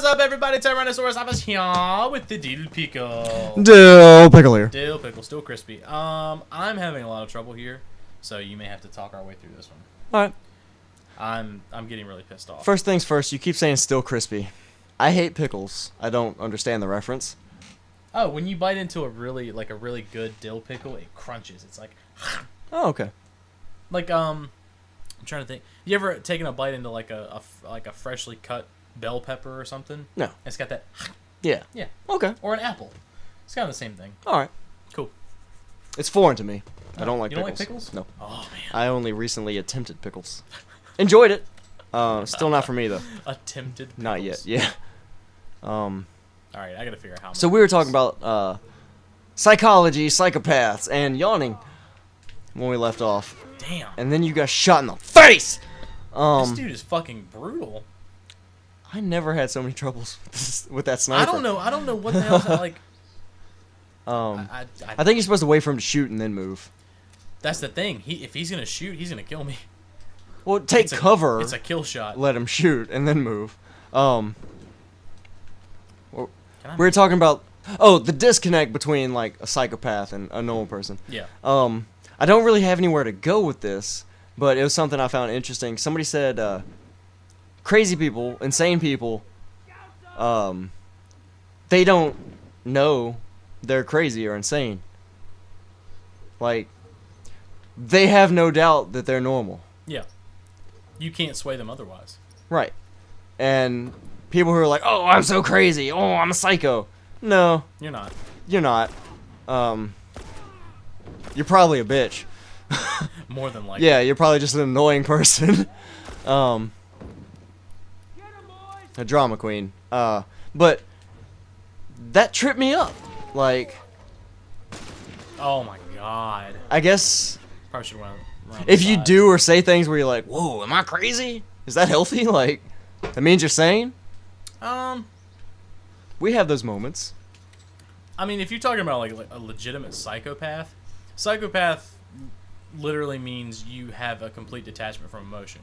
What's up, everybody? Tyrannosaurus Office here with the dill pickle. Dill pickle here. Dill pickle, still crispy. I'm having a lot of trouble here, so you may have to talk our way through this one. All right. I'm getting really pissed off. First things first. You keep saying still crispy. I hate pickles. I don't understand the reference. Oh, when you bite into a really good dill pickle, it crunches. It's like. Oh, okay. Like I'm trying to think. You ever taken a bite into like a freshly cut bell pepper or something? No. It's got that. Yeah. Yeah. Okay. Or an apple. It's kind of the same thing. All right. Cool. It's foreign to me. I don't like you pickles. Don't like pickles? No. Oh man. I only recently attempted pickles. Enjoyed it. Still not for me though. Attempted pickles. Not yet. Yeah. All right, I gotta figure out how. So we were talking about psychology, psychopaths, and yawning when we left off. Damn. And then you got shot in the face. This dude is fucking brutal. I never had so many troubles with that sniper. I don't know what the hell's that like. I think you're supposed to wait for him to shoot and then move. That's the thing. If he's gonna shoot, he's gonna kill me. Well, take cover. It's a kill shot. Let him shoot and then move. We were talking about the disconnect between like a psychopath and a normal person. Yeah. I don't really have anywhere to go with this, but it was something I found interesting. Somebody said crazy people, insane people, they don't know they're crazy or insane. Like, they have no doubt that they're normal. Yeah. You can't sway them otherwise. Right. And people who are like, oh, I'm so crazy. Oh, I'm a psycho. No. You're not. You're not. You're probably a bitch. More than likely. Yeah, you're probably just an annoying person. A drama queen. But that tripped me up. Like, oh my god. I guess Probably should run if you do or say things where you're like, whoa, am I crazy? Is that healthy? Like, that means you're sane? We have those moments. I mean, if you're talking about like a legitimate psychopath literally means you have a complete detachment from emotion.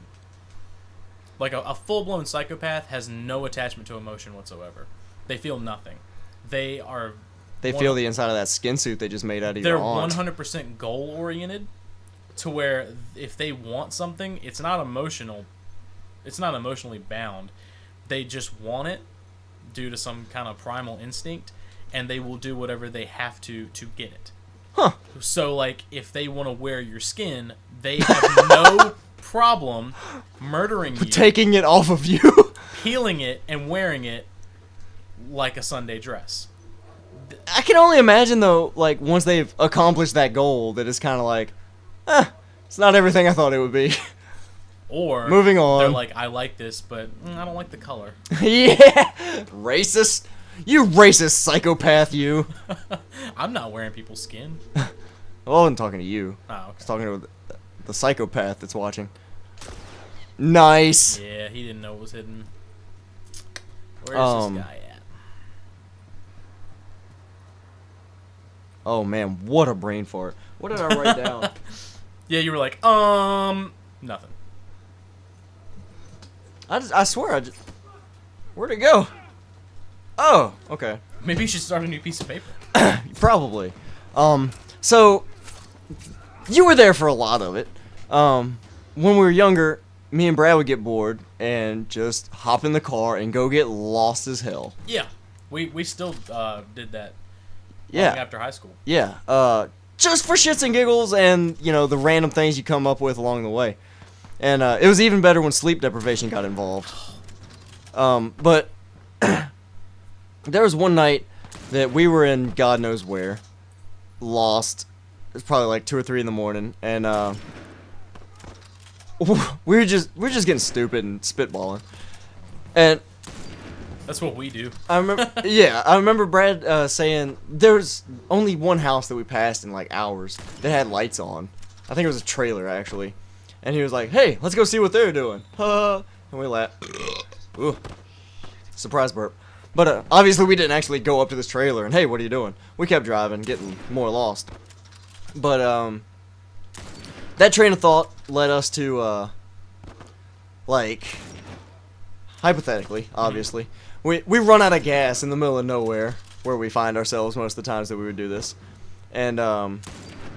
Like a full-blown psychopath has no attachment to emotion whatsoever. They feel nothing. They feel the inside of that skin suit they just made out of your aunt. They're 100% goal-oriented, to where if they want something, it's not emotional. It's not emotionally bound. They just want it due to some kind of primal instinct, and they will do whatever they have to get it. Huh. So, like, if they want to wear your skin, they have no problem murdering you, taking it off of you, peeling it, and wearing it like a Sunday dress. I can only imagine, though, like, once they've accomplished that goal, that it's kind of like, it's not everything I thought it would be. Or moving on. They're like, I like this, but I don't like the color. Yeah, racist. You racist psychopath, you. I'm not wearing people's skin. Well, I wasn't talking to you. Oh, okay. I was talking to the psychopath that's watching. Nice. Yeah, he didn't know it was hidden. Where's this guy at? Oh man, what a brain fart. What did I write down? Yeah, you were like, nothing. I swear, where'd it go? Oh, okay. Maybe you should start a new piece of paper. Probably. So, you were there for a lot of it. When we were younger, me and Brad would get bored and just hop in the car and go get lost as hell. Yeah, we still did that. Yeah. After high school. Yeah. Just for shits and giggles and, the random things you come up with along the way. And it was even better when sleep deprivation got involved. But there was one night that we were in God knows where, lost. It was probably like 2 or 3 in the morning, and we were just getting stupid and spitballing. And that's what we do. I remember Brad saying there's only one house that we passed in like hours that had lights on. I think it was a trailer actually. And he was like, "Hey, let's go see what they're doing." And we laughed. Ooh. Surprise burp. But obviously we didn't actually go up to this trailer and, "Hey, what are you doing?" We kept driving, getting more lost. But that train of thought led us to hypothetically, obviously, we run out of gas in the middle of nowhere where we find ourselves most of the times that we would do this. And,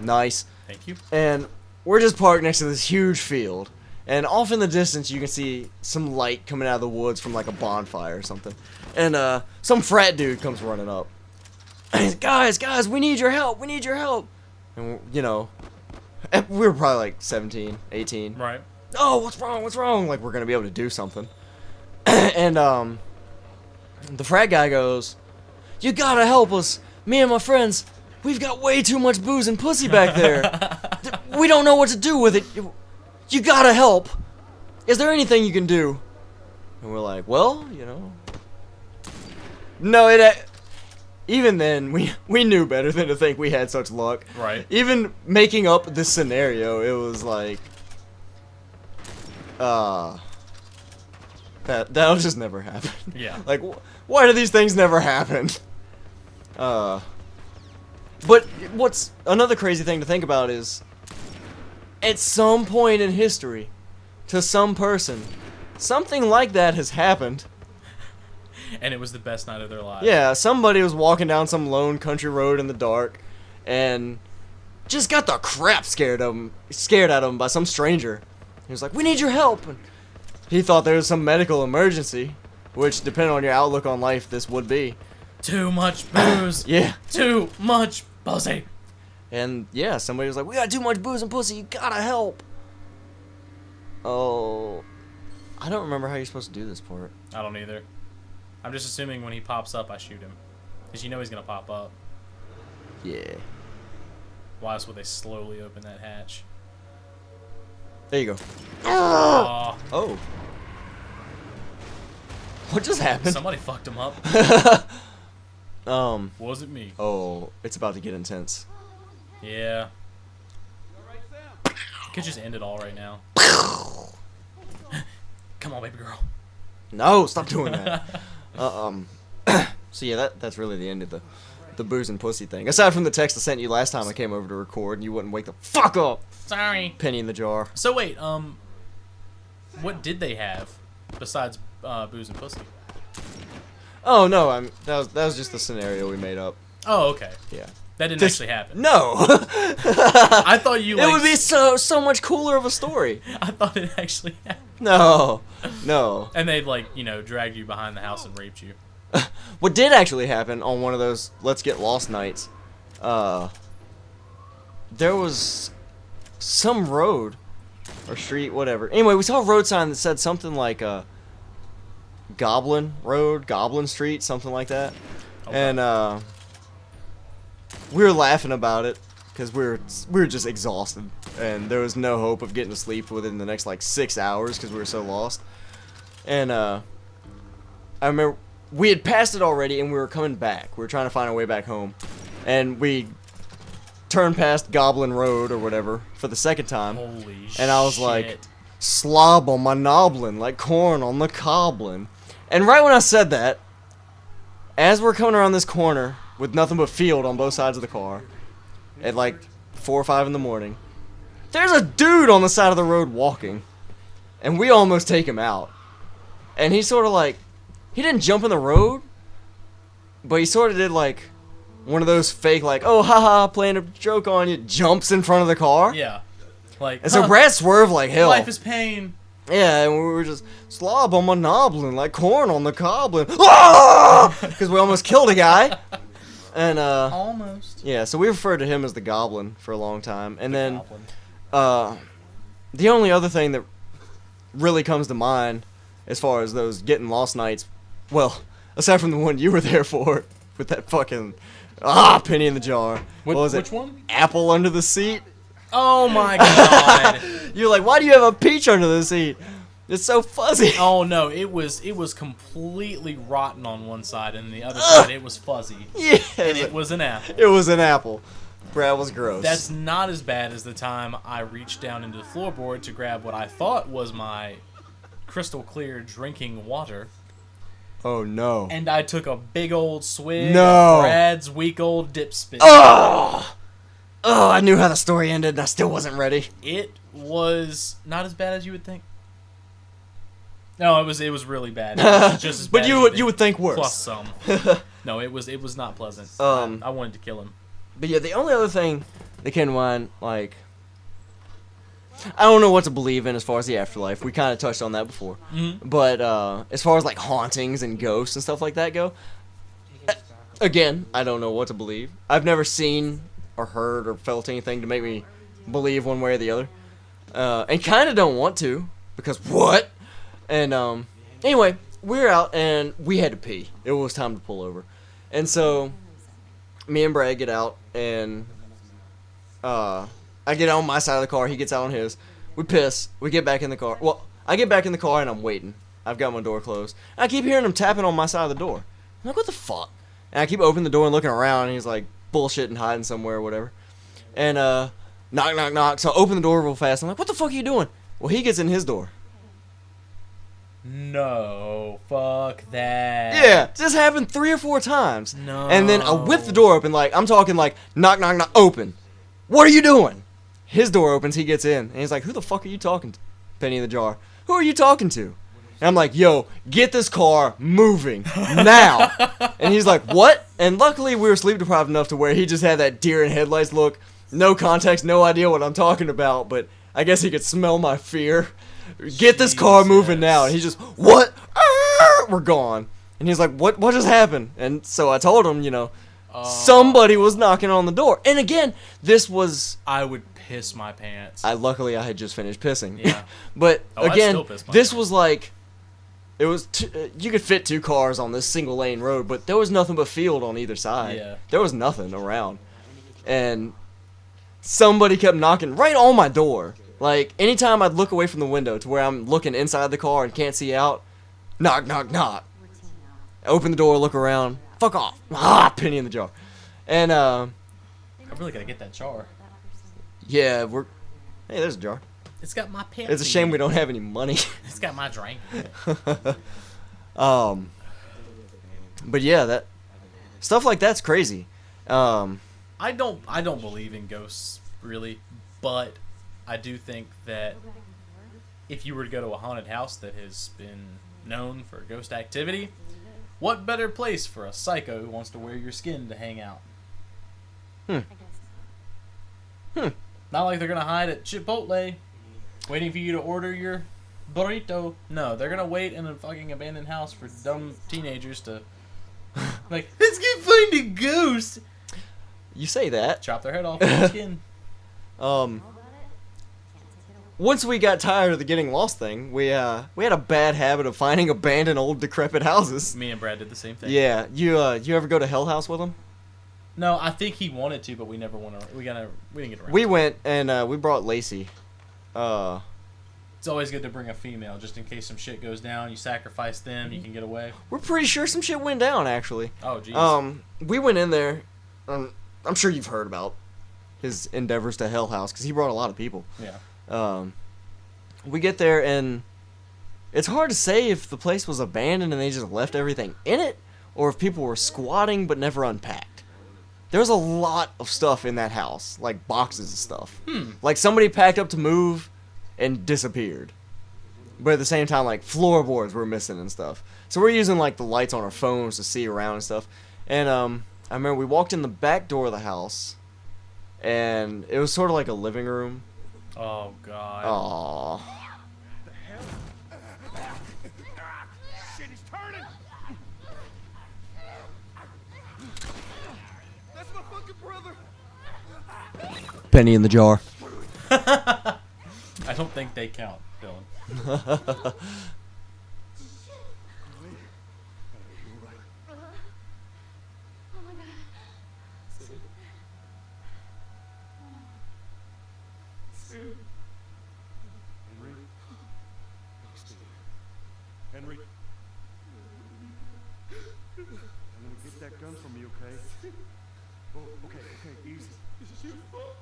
nice. Thank you. And we're just parked next to this huge field. And off in the distance, you can see some light coming out of the woods from, like, a bonfire or something. And, some frat dude comes running up. And he's, guys, we need your help. We need your help. And, you know, we were probably, like, 17, 18. Right. Oh, what's wrong? What's wrong? Like, we're going to be able to do something. And, the frat guy goes, you gotta help us. Me and my friends, we've got way too much booze and pussy back there. We don't know what to do with it. You gotta help. Is there anything you can do? And we're like, well, you know. No, even then, we knew better than to think we had such luck. Right. Even making up this scenario, it was like, that'll just never happen. Yeah. Like, why do these things never happen? But what's another crazy thing to think about is, at some point in history, to some person, something like that has happened. And it was the best night of their lives. Yeah, somebody was walking down some lone country road in the dark, and just got the crap scared out of him by some stranger. He was like, "We need your help." And he thought there was some medical emergency, which, depending on your outlook on life, this would be. Too much booze. Yeah. Too much pussy. And yeah, somebody was like, "We got too much booze and pussy. You gotta help." Oh, I don't remember how you're supposed to do this part. I don't either. I'm just assuming when he pops up, I shoot him. Because you know he's going to pop up. Yeah. Why else would they slowly open that hatch? There you go. Aw. Oh. What just happened? Somebody fucked him up. Wasn't me. Oh, it's about to get intense. Yeah. Could just end it all right now. Come on, baby girl. No, stop doing that. So yeah, that's really the end of the booze and pussy thing. Aside from the text I sent you last time I came over to record, and you wouldn't wake the fuck up. Sorry. Penny in the jar. So wait, what did they have besides booze and pussy? Oh no, that was just the scenario we made up. Oh, okay. Yeah. That didn't actually happen. No. I thought you. Like, it would be so much cooler of a story. I thought it actually happened. No. And they'd dragged you behind the house and raped you. What did actually happen on one of those Let's Get Lost nights? There was some road or street, whatever. Anyway, we saw a road sign that said something like Goblin Road, Goblin Street, something like that. Okay. And we were laughing about it because we were just exhausted, and there was no hope of getting to sleep within the next 6 hours because we were so lost. And I remember we had passed it already, and we were coming back. We were trying to find our way back home, and we turned past Goblin Road or whatever for the second time. Holy shit. And I was like, slob on my noblin, like corn on the coblin. And right when I said that, as we're coming around this corner with nothing but field on both sides of the car, at 4 or 5 in the morning, there's a dude on the side of the road walking, and we almost take him out. And he sort of he didn't jump in the road, but he sort of did one of those fake oh haha, playing a joke on you, jumps in front of the car. Yeah. And so Brad swerved like hell. Life is pain. Yeah, and we were just slob on my noblin, like corn on the coblin. Because we almost killed a guy. And almost. Yeah, so we referred to him as the Goblin for a long time. And then the only other thing that really comes to mind as far as those getting lost nights, well, aside from the one you were there for with that fucking penny in the jar. What was it? Which one? Apple under the seat. Oh my god. You're like, why do you have a peach under the seat? It's so fuzzy. Oh no, it was completely rotten on one side, and the other side it was fuzzy. Yeah. And it was an apple. It was an apple. Brad was gross. That's not as bad as the time I reached down into the floorboard to grab what I thought was my crystal clear drinking water. Oh no. And I took a big old swig of Brad's weak old dip spit. Oh, I knew how the story ended and I still wasn't ready. It was not as bad as you would think. No, it was really bad. It was just as But bad you as would think worse. plus some. No, it was not pleasant. I wanted to kill him. But yeah, the only other thing that came to mind, like, I don't know what to believe in as far as the afterlife. We kind of touched on that before. Mm-hmm. But as far as like hauntings and ghosts and stuff like that go, again, I don't know what to believe. I've never seen or heard or felt anything to make me believe one way or the other, and kind of don't want to because what? And anyway, we're out and we had to pee. It was time to pull over, and so me and Brad get out and I get out on my side of the car. He gets out on his. We piss. We get back in the car. Well, I get back in the car and I'm waiting. I've got my door closed. And I keep hearing him tapping on my side of the door. I'm like, what the fuck? And I keep opening the door and looking around, and he's like bullshitting, hiding somewhere or whatever. And knock, knock, knock. So I open the door real fast. I'm like, what the fuck are you doing? Well, he gets in his door. No, fuck that. Yeah, this happened 3 or 4 times. No. And then I whip the door open, like, I'm talking like, knock, knock, knock, open. What are you doing? His door opens, he gets in, and he's like, who the fuck are you talking to? Penny in the jar. Who are you talking to? And I'm like, yo, get this car moving now. And he's like, what? And luckily we were sleep deprived enough to where he just had that deer in headlights look. No context, no idea what I'm talking about, but I guess he could smell my fear. Get this car moving now. And he's just, what? We're gone. And he's like, what just happened? And so I told him, somebody was knocking on the door. And again, this was... I would piss my pants. Luckily, I had just finished pissing. Yeah. But I'd again, still piss my this pants. was like... It was you could fit 2 cars on this single lane road, but there was nothing but field on either side. Yeah. There was nothing around. And somebody kept knocking right on my door. Like, anytime I'd look away from the window to where I'm looking inside the car and can't see out, knock, knock, knock. I open the door, look around, fuck off. Penny in the jar. And, I really gotta get that jar. yeah, hey, there's a jar. It's got my pants. It's a shame we don't have any money. It's got my drink. But yeah, that stuff like that's crazy. I don't believe in ghosts really, but I do think that if you were to go to a haunted house that has been known for ghost activity, what better place for a psycho who wants to wear your skin to hang out? Not like they're gonna hide at Chipotle, waiting for you to order your burrito. No, they're gonna wait in a fucking abandoned house for dumb teenagers to like, let's go find a ghost. You say that. Chop their head off with their skin. Once we got tired of the getting lost thing, we had a bad habit of finding abandoned old decrepit houses. Me and Brad did the same thing. Yeah, you ever go to Hell House with him? No, I think he wanted to, but we never went. We didn't get around. We went and we brought Lacey. It's always good to bring a female, just in case some shit goes down. You sacrifice them, you can get away. We're pretty sure some shit went down actually. Oh jeez. We went in there. I'm sure you've heard about his endeavors to Hell House because he brought a lot of people. Yeah. We get there and it's hard to say if the place was abandoned and they just left everything in it, or if people were squatting but never unpacked. There was a lot of stuff in that house, like boxes of stuff. Like somebody packed up to move and disappeared. But at the same time, like floorboards were missing and stuff. So we're using like the lights on our phones to see around and stuff. And I remember we walked in the back door of the house, and it was sort of like a living room. Oh god. Aww. Shit, he's turning! That's my fucking brother! Penny in the jar. I don't think they count, Dylan. Henry. I'm gonna get that gun from you, okay? Oh, okay, easy. This is your fault.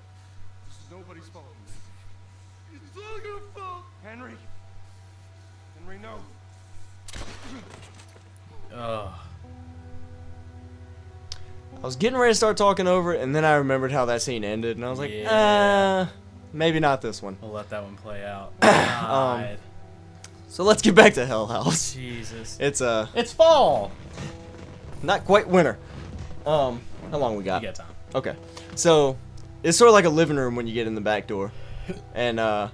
This is nobody's fault. It's all your fault. Henry, no. I was getting ready to start talking over it, and then I remembered how that scene ended, and I was like, Yeah. maybe not this one. We'll let that one play out. God. So let's get back to Hell House. Jesus. It's fall. not quite winter. How long we got? You got time. Okay. So it's sort of like a living room when you get in the back door, and like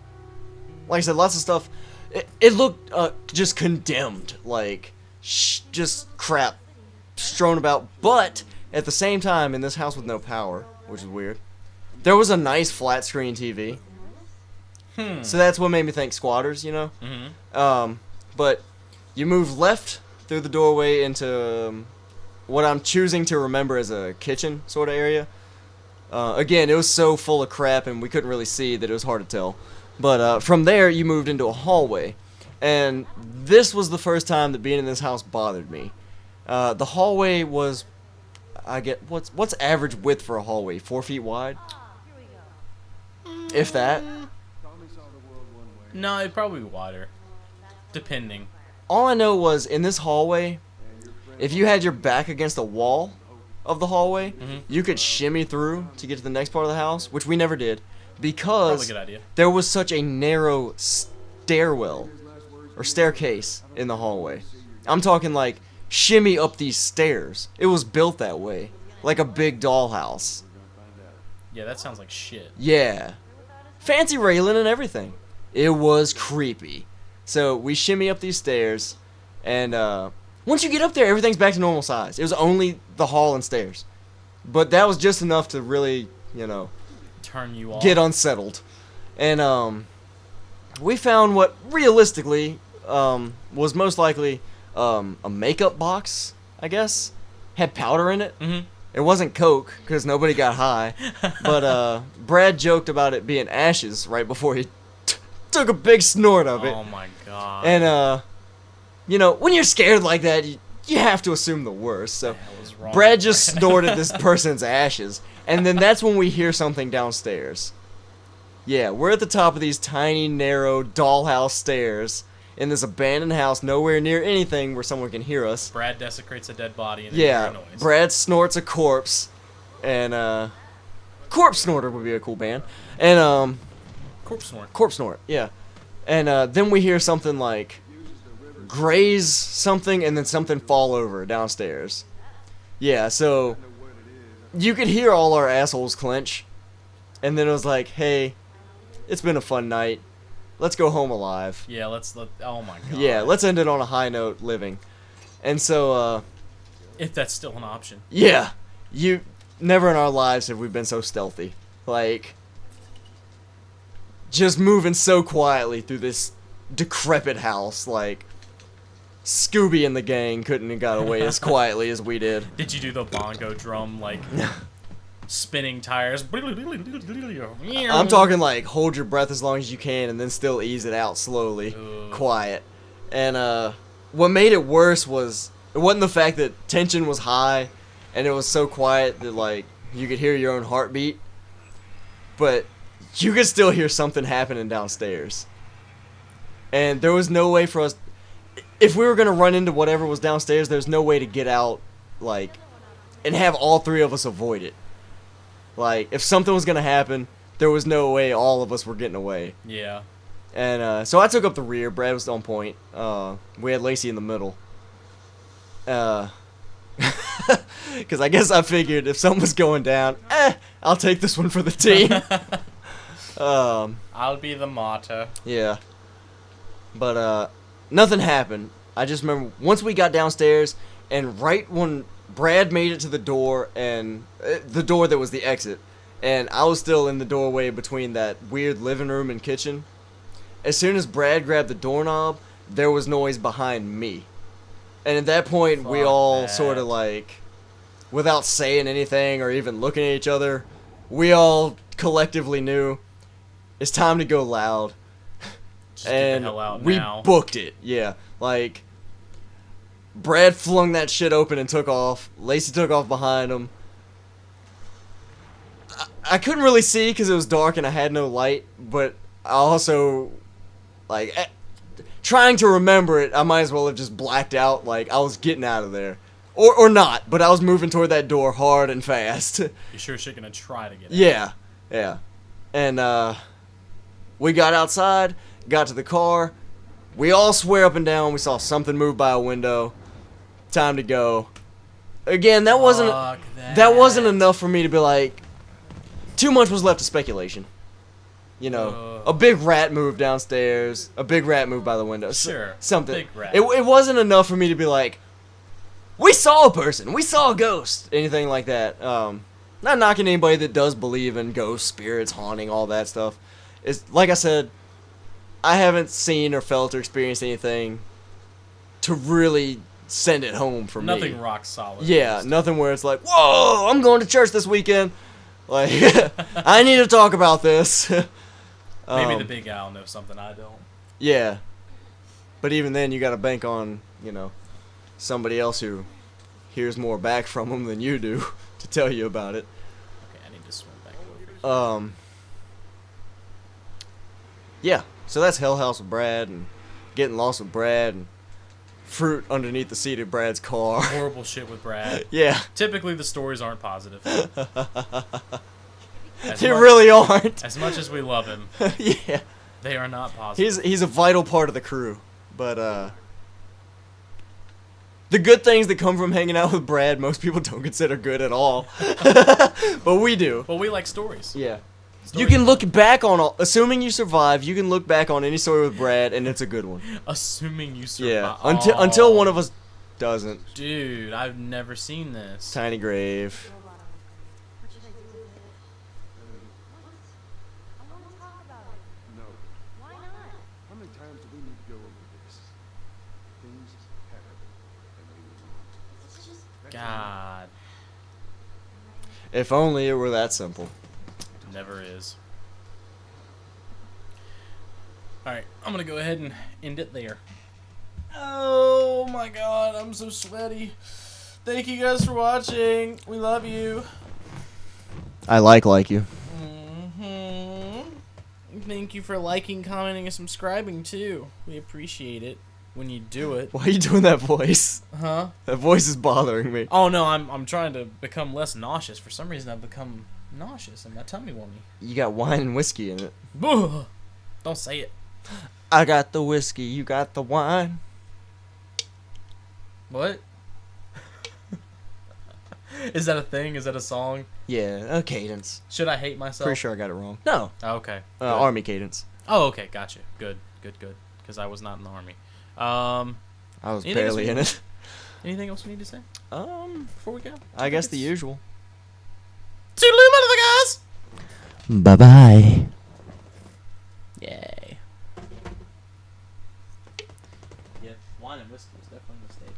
I said, lots of stuff. It looked just condemned, like just crap strewn about. But at the same time, in this house with no power, which is weird, there was a nice flat screen TV. So that's what made me think squatters, you know. But you move left through the doorway into what I'm choosing to remember as a kitchen sort of area. Again, it was so full of crap and we couldn't really see that it was hard to tell. But from there, you moved into a hallway. And this was the first time that being in this house bothered me. The hallway was, I get, what's average width for a hallway? 4 feet wide? If that. No, it'd probably be wider. Depending. All I know was in this hallway, if you had your back against the wall of the hallway, you could shimmy through to get to the next part of the house, which we never did, because Probably a good idea. there was such a narrow stairwell or staircase in the hallway. I'm talking like shimmy up these stairs. It was built that way, like a big dollhouse. Yeah, that sounds like shit. Yeah. Fancy railing and everything. It was creepy. So we shimmy up these stairs, and once you get up there, everything's back to normal size. It was only the hall and stairs. But that was just enough to really, you know, Turn you off. get unsettled. And we found what realistically was most likely a makeup box, I guess. Had powder in it. It wasn't Coke, because nobody got high. But Brad joked about it being ashes right before he took a big snort of it. Oh my god. And, you know, when you're scared like that, you have to assume the worst. So What the hell is wrong Brad with just snorted this person's ashes. And then that's when we hear something downstairs. Yeah, we're at the top of these tiny, narrow dollhouse stairs in this abandoned house, nowhere near anything where someone can hear us. Brad desecrates a dead body and then you hear Yeah, a noise. Brad snorts a corpse, and Corpse Snorter would be a cool band. And Corpse snort. Corpse Snort, yeah. And then we hear something like graze something and then something fall over downstairs. Yeah, so you could hear all our assholes clench. And then it was like, hey, it's been a fun night. Let's go home alive. Yeah, oh my god. Yeah, let's end it on a high note living. And so, If that's still an option. yeah, never in our lives have we been so stealthy. Like, just moving so quietly through this decrepit house. Like, Scooby and the gang couldn't have got away as quietly as we did. Did you do the bongo drum, like, spinning tires? I'm talking like hold your breath as long as you can and then still ease it out slowly, Ugh. quiet. And what made it worse was it wasn't the fact that tension was high and it was so quiet that like you could hear your own heartbeat, but you could still hear something happening downstairs. And there was no way for us, if we were gonna run into whatever was downstairs, there's no way to get out, like, and have all three of us avoid it. Like, if something was gonna happen, there was no way all of us were getting away. Yeah. And so I took up the rear. Brad was on point. We had Lacey in the middle. Because I guess I figured if something was going down, I'll take this one for the team. I'll be the martyr. Yeah. But nothing happened. I just remember once we got downstairs, and right when Brad made it to the door, and the door that was the exit, and I was still in the doorway between that weird living room and kitchen. As soon as Brad grabbed the doorknob, there was noise behind me. And at that point, we Fuck all that. sort of like, without saying anything or even looking at each other, we all collectively knew it's time to go loud. Just get And the hell out we now. booked it. Yeah, like Brad flung that shit open and took off. Lacey took off behind him. I couldn't really see because it was dark and I had no light, but I also, like, trying to remember it, I might as well have just blacked out. Like, I was getting out of there. Or not, but I was moving toward that door hard and fast. You sure shit gonna try to get out. Yeah, yeah. And we got outside, got to the car, We all swear up and down we saw something move by a window. Time to go. Again, that wasn't Fuck that wasn't enough for me to be like. Too much was left to speculation. You know, a big rat moved downstairs. A big rat moved by the window. Sure. Something. Big rat. It wasn't enough for me to be like, we saw a person. We saw a ghost. Anything like that. Not knocking anybody that does believe in ghosts, spirits, haunting, all that stuff. It's like I said, I haven't seen or felt or experienced anything to really send it home for me. Nothing rock solid. Yeah, nothing where it's like, whoa, I'm going to church this weekend. Like, I need to talk about this. Maybe the Big Al knows something I don't. Yeah. But even then, you got to bank on, you know, somebody else who hears more back from them than you do to tell you about it. Okay, I need to swim back over. Yeah. So that's Hell House with Brad and getting lost with Brad and fruit underneath the seat of Brad's car. Horrible shit with Brad. Yeah. Typically, the stories aren't positive. They really aren't. As much as we love him, Yeah. they are not positive. He's a vital part of the crew. But, the good things that come from hanging out with Brad, most people don't consider good at all. But we do. Well, we like stories. Yeah. Stories You can look back on all, assuming you survive, you can look back on any story with Brad and it's a good one. Assuming you survive. Yeah. Until one of us doesn't. Dude, I've never seen this. Tiny grave. What should I do with it? I want to talk about it. No. Why not? How many times do we need to go over this? Things happen, and we move on. It's just God. If only it were that simple. Never is. Alright, I'm gonna go ahead and end it there. Oh my god, I'm so sweaty. Thank you guys for watching. We love you. I like you. Thank you for liking, commenting, and subscribing too. We appreciate it when you do it. Why are you doing that voice? Huh? That voice is bothering me. Oh no, I'm trying to become less nauseous. For some reason I've become nauseous and my tummy will me. You got wine and whiskey in it. Don't say it. I got the whiskey, you got the wine. What? Is that a thing? Is that a song? Yeah, a cadence. Should I hate myself? Pretty sure I got it wrong. No, Oh, okay. Good. army cadence. Oh, okay. Gotcha. Good. Because I was not in the army. I was Anything else barely we- in it. Anything else we need to say before we go? I guess the usual. Toodaloo, motherfuckers! Bye-bye. Yay. Yeah, wine and whiskey is definitely a mistake.